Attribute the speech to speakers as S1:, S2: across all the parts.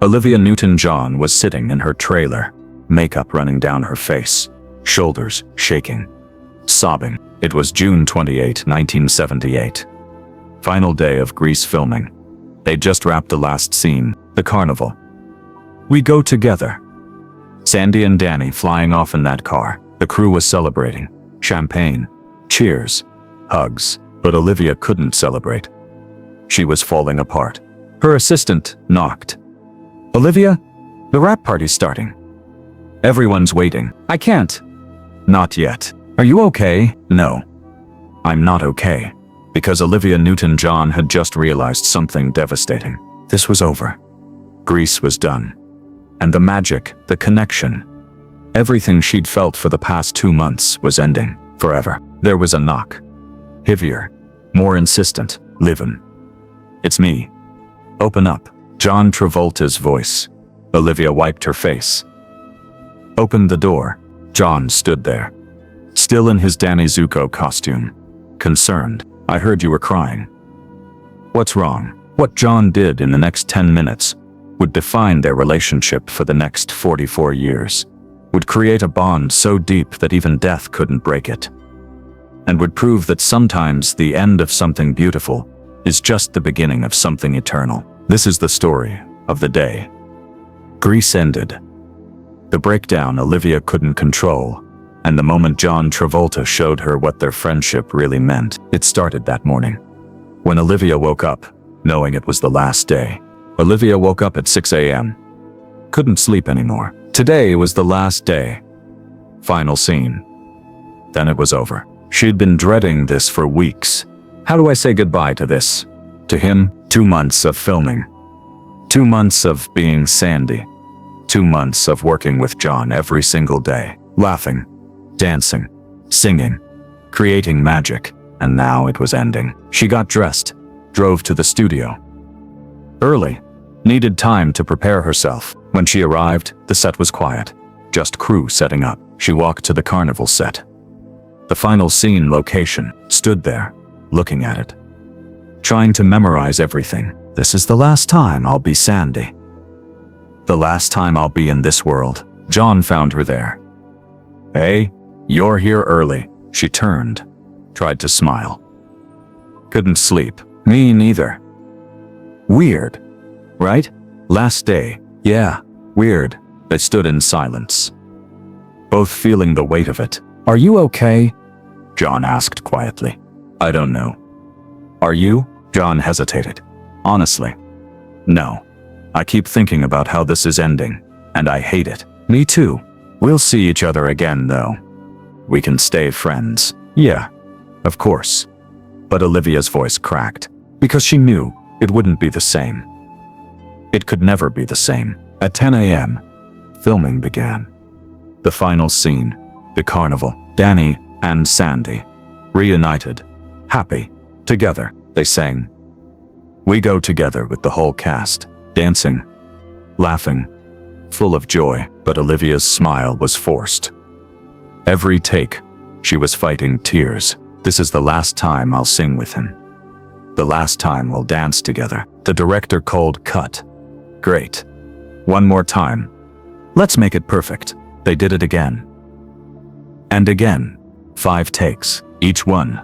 S1: Olivia Newton-John was sitting in her trailer, makeup running down her face, shoulders shaking, sobbing. It was June 28, 1978. Final day of Grease filming. They'd just wrapped the last scene, the carnival. We go together. Sandy and Danny flying off in that car. The crew was celebrating. Champagne, cheers, hugs. But Olivia couldn't celebrate. She was falling apart. Her assistant knocked. "Olivia, the wrap party's starting." "Everyone's waiting." "I can't." "Not yet." "Are you okay?" "No. I'm not okay." Because Olivia Newton-John had just realized something devastating. This was over. Grease was done. And the magic, the connection, everything she'd felt for the past 2 months was ending forever. There was a knock. Heavier, more insistent. "Livin'. It's me. Open up." John Travolta's voice. Olivia wiped her face. Opened the door. John stood there, still in his Danny Zuko costume, concerned. "I heard you were crying." "What's wrong?" What John did in the next 10 minutes would define their relationship for the next 44 years, would create a bond so deep that even death couldn't break it, and would prove that sometimes the end of something beautiful is just the beginning of something eternal. This is the story of the day. Grease ended. The breakdown Olivia couldn't control, and the moment John Travolta showed her what their friendship really meant. It started that morning, when Olivia woke up, knowing it was the last day. Olivia woke up at 6 a.m. Couldn't sleep anymore. Today was the last day. Final scene. Then it was over. She'd been dreading this for weeks. How do I say goodbye to this? To him? 2 months of filming. 2 months of being Sandy. 2 months of working with John every single day. Laughing, dancing, singing, creating magic. And now it was ending. She got dressed, drove to the studio. Early. Needed time to prepare herself. When she arrived, the set was quiet. Just crew setting up. She walked to the carnival set. The final scene location, stood there, looking at it, trying to memorize everything. This is the last time I'll be Sandy. The last time I'll be in this world. John found her there. "Hey, you're here early." She turned, tried to smile. "Couldn't sleep." "Me neither." "Weird, right? Last day." "Yeah, weird." They stood in silence, both feeling the weight of it. "Are you okay?" John asked quietly. "I don't know." "Are you?" John hesitated. "Honestly, no. I keep thinking about how this is ending, and I hate it." "Me too." "We'll see each other again, though. We can stay friends." "Yeah, of course." But Olivia's voice cracked, because she knew it wouldn't be the same. It could never be the same. At 10 a.m., filming began. The final scene, the carnival. Danny and Sandy, reunited, happy, together, they sang. "We go together" with the whole cast, dancing, laughing, full of joy. But Olivia's smile was forced. Every take, she was fighting tears. "This is the last time I'll sing with him. The last time we'll dance together." The director called cut. "Great. One more time. Let's make it perfect." They did it again. And again. 5 takes, each one.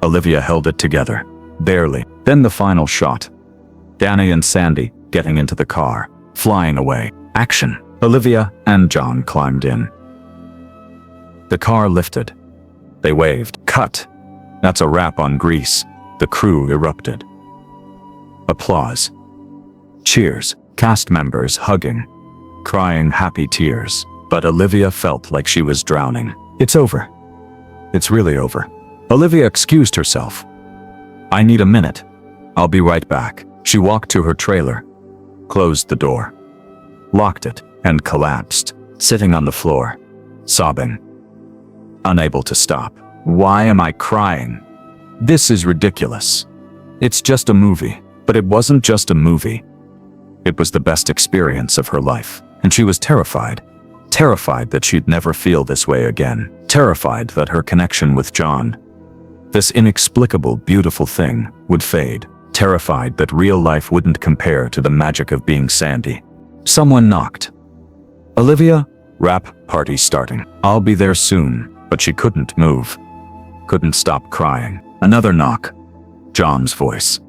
S1: Olivia held it together, barely. Then the final shot. Danny and Sandy getting into the car, flying away. Action. Olivia and John climbed in. The car lifted. They waved. Cut. That's a wrap on Grease. The crew erupted. Applause. Cheers. Cast members hugging, crying happy tears. But Olivia felt like she was drowning. "It's over. It's really over." Olivia excused herself. "I need a minute. I'll be right back." She walked to her trailer, closed the door, locked it, and collapsed, sitting on the floor, sobbing, unable to stop. "Why am I crying? This is ridiculous. It's just a movie." But it wasn't just a movie. It was the best experience of her life, and she was terrified. Terrified that she'd never feel this way again. Terrified that her connection with John, this inexplicable, beautiful thing, would fade. Terrified that real life wouldn't compare to the magic of being Sandy. Someone knocked. Olivia, rap party starting. I'll be there soon, but she couldn't move. Couldn't stop crying. Another knock. John's voice.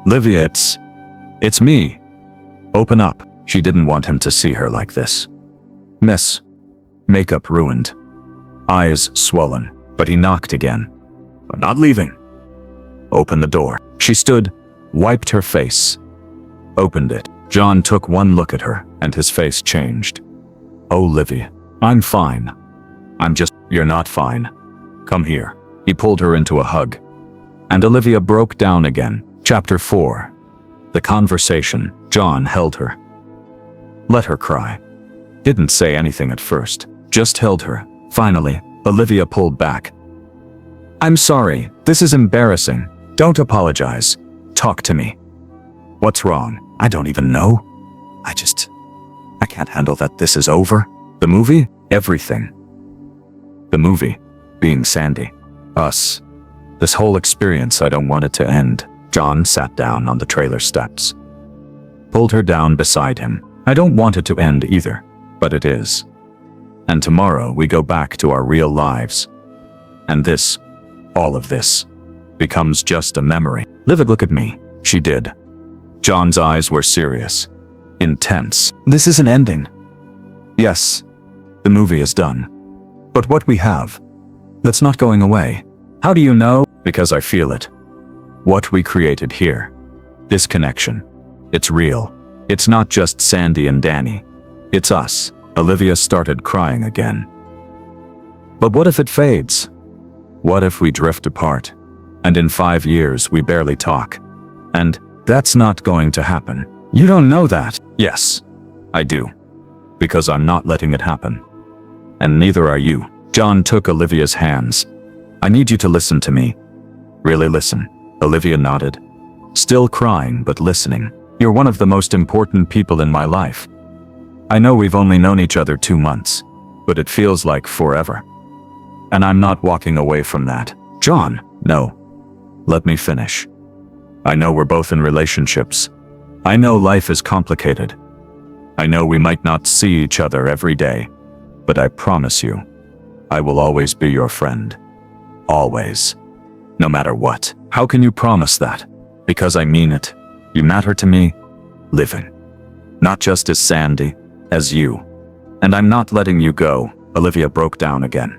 S1: Olivia, it's me. Open up. She didn't want him to see her like this. Miss. Makeup ruined. Eyes swollen, but he knocked again. I'm not leaving. Open the door. She stood, wiped her face, opened it. John took one look at her, and his face changed. Olivia, I'm fine. You're not fine. Come here. He pulled her into a hug. And Olivia broke down again. Chapter 4. The conversation. John held her. Let her cry. Didn't say anything at first, just held her. Finally, Olivia pulled back. I'm sorry, this is embarrassing. Don't apologize. Talk to me. What's wrong? I don't even know. I can't handle that this is over. The movie? Everything. The movie. Being Sandy. Us. This whole experience, I don't want it to end. John sat down on the trailer steps. Pulled her down beside him. I don't want it to end either, but it is. And tomorrow we go back to our real lives. And this, all of this, becomes just a memory. Look at me. She did. John's eyes were serious. Intense. This isn't ending. Yes, the movie is done. But what we have, that's not going away. How do you know? Because I feel it. What we created here. This connection. It's real. It's not just Sandy and Danny. It's us. Olivia started crying again. But what if it fades? What if we drift apart? And in 5 years we barely talk? And that's not going to happen. You don't know that. Yes, I do. Because I'm not letting it happen. And neither are you. John took Olivia's hands. I need you to listen to me. Really listen. Olivia nodded. Still crying, but listening. You're one of the most important people in my life. I know we've only known each other 2 months, but it feels like forever. And I'm not walking away from that. John, no. Let me finish. I know we're both in relationships. I know life is complicated. I know we might not see each other every day, but I promise you, I will always be your friend. Always. No matter what. How can you promise that? Because I mean it. You matter to me, living. Not just as Sandy, as you. And I'm not letting you go. Olivia broke down again.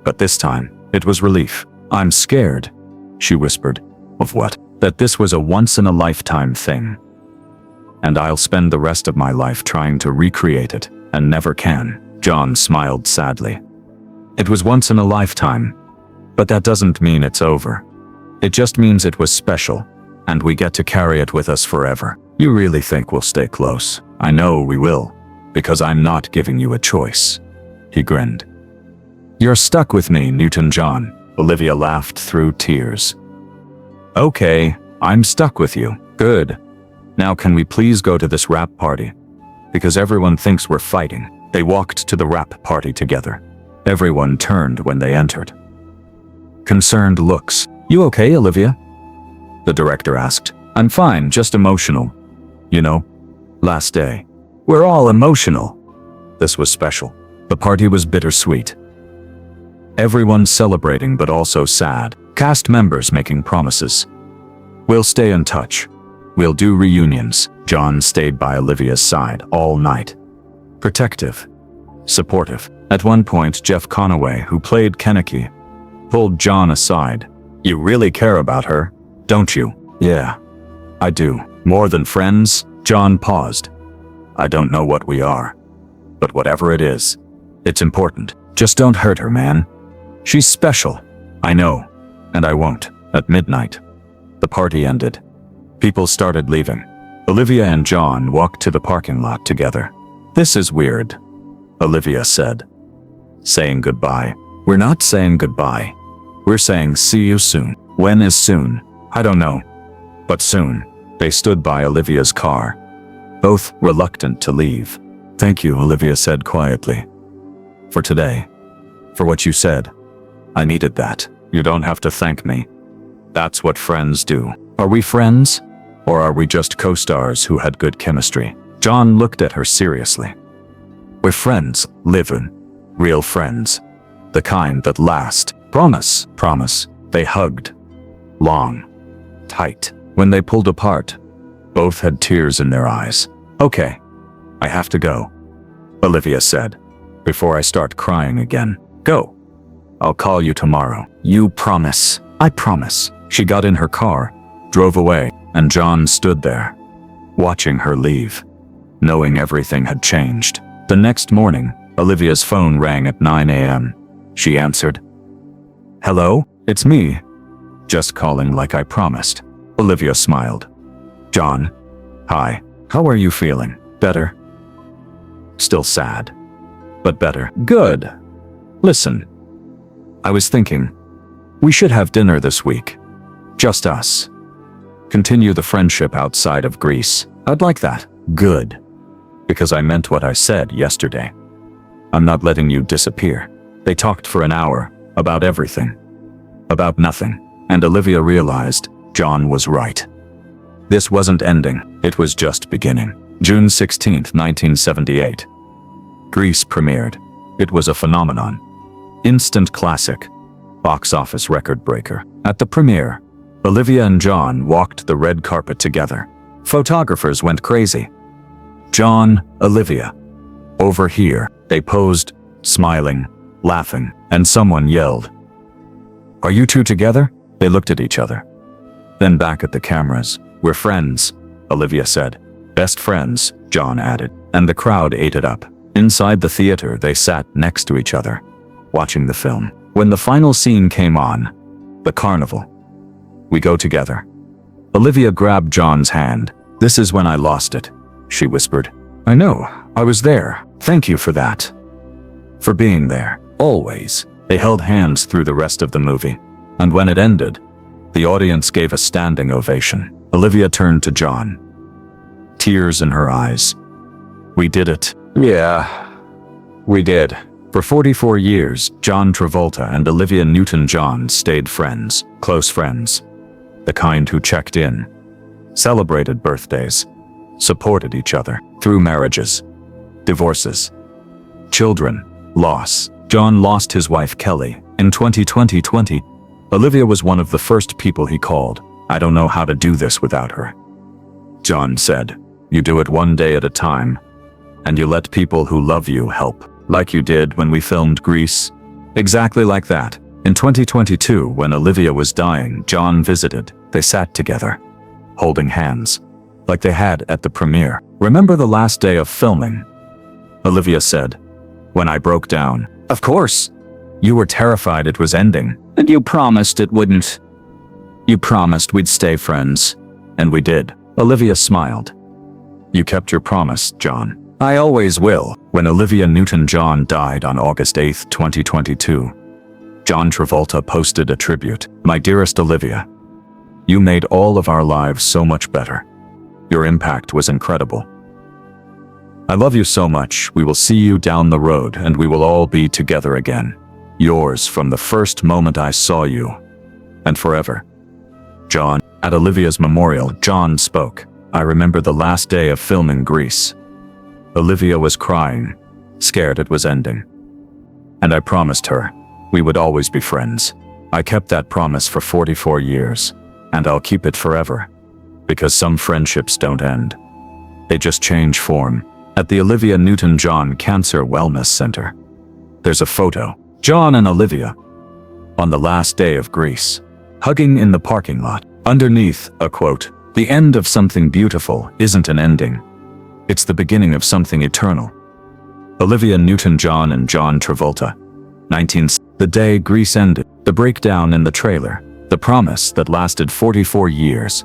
S1: But this time, it was relief. I'm scared, she whispered. Of what? That this was a once-in-a-lifetime thing. And I'll spend the rest of my life trying to recreate it, and never can. John smiled sadly. It was once in a lifetime, but that doesn't mean it's over. It just means it was special, and we get to carry it with us forever. You really think we'll stay close? I know we will, because I'm not giving you a choice. He grinned. You're stuck with me, Newton-John. Olivia laughed through tears. Okay, I'm stuck with you. Good. Now can we please go to this rap party? Because everyone thinks we're fighting. They walked to the rap party together. Everyone turned when they entered. Concerned looks. You okay, Olivia? The director asked. I'm fine, just emotional. You know, last day. We're all emotional. This was special. The party was bittersweet. Everyone celebrating but also sad. Cast members making promises. We'll stay in touch. We'll do reunions. John stayed by Olivia's side all night. Protective. Supportive. At one point, Jeff Conaway, who played Kennedy, pulled John aside. You really care about her, don't you? Yeah, I do. More than friends? John paused. I don't know what we are, but whatever it is, it's important. Just don't hurt her, man. She's special. I know, and I won't. At midnight, the party ended. People started leaving. Olivia and John walked to the parking lot together. This is weird, Olivia said. Saying goodbye. We're not saying goodbye. We're saying see you soon. When is soon? I don't know. But soon. They stood by Olivia's car, both reluctant to leave. Thank you, Olivia said quietly. For today. For what you said. I needed that. You don't have to thank me. That's what friends do. Are we friends? Or are we just co-stars who had good chemistry? John looked at her seriously. We're friends, Livin. Real friends. The kind that last. Promise, promise. They hugged. Long. Tight. When they pulled apart, both had tears in their eyes. Okay. I have to go, Olivia said, before I start crying again. Go. I'll call you tomorrow. You promise. I promise. She got in her car, drove away, and John stood there, watching her leave, knowing everything had changed. The next morning, Olivia's phone rang at 9 a.m. She answered. Hello, it's me. Just calling like I promised. Olivia smiled. John. Hi. How are you feeling? Better? Still sad. But better. Good. Listen. I was thinking, we should have dinner this week. Just us. Continue the friendship outside of Greece. I'd like that. Good. Because I meant what I said yesterday. I'm not letting you disappear. They talked for an hour, about everything. About nothing. And Olivia realized John was right. This wasn't ending, it was just beginning. June 16, 1978. Grease premiered. It was a phenomenon. Instant classic. Box office record breaker. At the premiere, Olivia and John walked the red carpet together. Photographers went crazy. John, Olivia. Over here, they posed, smiling, laughing, and someone yelled. Are you two together? They looked at each other. Then back at the cameras. We're friends, Olivia said. Best friends, John added, and the crowd ate it up. Inside the theater, they sat next to each other, watching the film. When the final scene came on, the carnival. We go together. Olivia grabbed John's hand. This is when I lost it, she whispered. I know, I was there. Thank you for that. For being there, always. They held hands through the rest of the movie. And when it ended, the audience gave a standing ovation. Olivia turned to John. Tears in her eyes. We did it. Yeah, we did. For 44 years, John Travolta and Olivia Newton-John stayed friends, close friends. The kind who checked in, celebrated birthdays, supported each other through marriages, divorces, children, loss. John lost his wife Kelly in 2020. Olivia was one of the first people he called. I don't know how to do this without her. John said, you do it one day at a time, and you let people who love you help. Like you did when we filmed Grease. Exactly like that. In 2022, when Olivia was dying, John visited. They sat together, holding hands, like they had at the premiere. Remember the last day of filming? Olivia said, when I broke down. Of course. You were terrified it was ending. And you promised it wouldn't. You promised we'd stay friends. And we did. Olivia smiled. You kept your promise, John. I always will. When Olivia Newton-John died on August 8, 2022, John Travolta posted a tribute. My dearest Olivia, you made all of our lives so much better. Your impact was incredible. I love you so much. We will see you down the road and we will all be together again. Yours from the first moment I saw you. And forever. John. At Olivia's memorial, John spoke. I remember the last day of filming Grease. Olivia was crying, scared it was ending. And I promised her we would always be friends. I kept that promise for 44 years, and I'll keep it forever. Because some friendships don't end. They just change form. At the Olivia Newton-John Cancer Wellness Center, there's a photo. John and Olivia, on the last day of Grease, hugging in the parking lot. Underneath, a quote, the end of something beautiful isn't an ending. It's the beginning of something eternal. Olivia Newton-John and John Travolta. The day Grease ended. The breakdown in the trailer. The promise that lasted 44 years.